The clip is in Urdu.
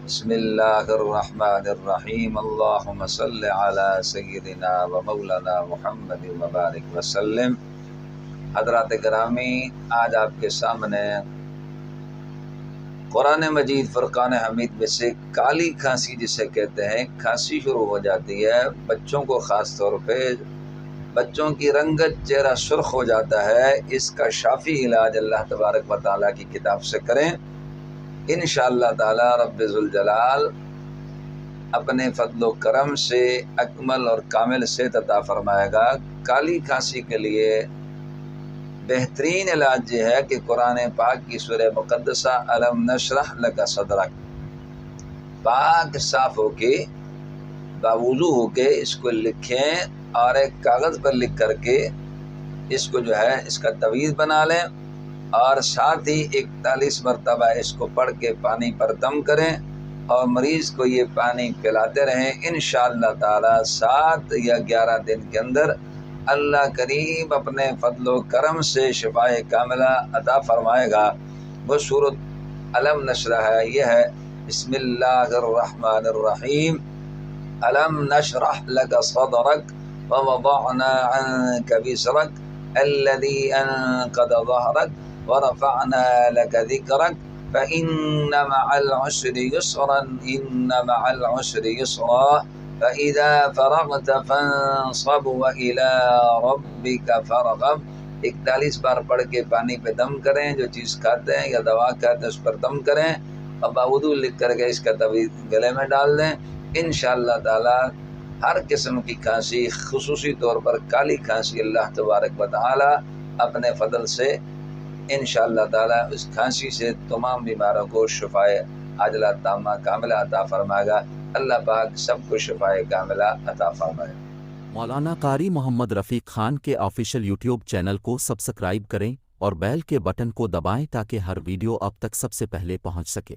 بسم اللہ الرحمن الرحیم، اللہم صل علی سیدنا و مولانا محمد مبارک وسلم۔ حضرات گرامی، آج آپ کے سامنے قرآن مجید فرقان حمید میں سے کالی کھانسی جسے کہتے ہیں، کھانسی شروع ہو جاتی ہے بچوں کو، خاص طور پہ بچوں کی رنگت چہرہ سرخ ہو جاتا ہے، اس کا شافی علاج اللہ تبارک و تعالیٰ کی کتاب سے کریں، انشاءاللہ تعالی رب ذوالجلال اپنے فضل و کرم سے اکمل اور کامل صحت عطا فرمائے گا۔ کالی کھانسی کے لیے بہترین علاج یہ ہے کہ قرآن پاک کی سورہ مقدسہ الم نشرح لک صدرک پاک صاف ہو کے باوضو ہو کے اس کو لکھیں اور ایک کاغذ پر لکھ کر کے اس کو جو ہے اس کا تعویذ بنا لیں، اور ساتھ ہی 41 مرتبہ اس کو پڑھ کے پانی پر دم کریں اور مریض کو یہ پانی پلاتے رہیں۔ انشاءاللہ تعالی 7 یا 11 دن کے اندر اللہ کریم اپنے فضل و کرم سے شفائے کاملہ عطا فرمائے گا۔ وہ سورۃ الم نشرح ہے، یہ ہے بسم اللہ الرحمن الرحیم، الم نشرح لک صدرک ووضعنا عنک وزرک الذی انقض ظہرک ورفعنا لک ذکرک فإن مع العسر يسرا إن مع العسر يسرا فإذا فرغت فانصب وإلى ربك فارغب۔ 41 بار پڑھ کے پانی پہ دم کریں، جو چیز کھاتے ہیں یا دوا کھاتے ہیں اس پر دم کریں اور باوضو لکھ کر کے اس کا تعویذ گلے میں ڈال دیں۔ انشاءاللہ تعالی ہر قسم کی کھانسی، خصوصی طور پر کالی کھانسی، اللہ تبارک و تعالی اپنے فضل سے انشاءاللہ تعالی اس کھانسی سے تمام بیماروں کو شفائے عاجلہ تامہ کاملہ عطا فرمائے گا۔ اللہ پاک سب کو شفائے کاملہ عطا فرمائے۔ مولانا قاری محمد رفیق خان کے آفیشیل یوٹیوب چینل کو سبسکرائب کریں اور بیل کے بٹن کو دبائیں تاکہ ہر ویڈیو اب تک سب سے پہلے پہنچ سکے۔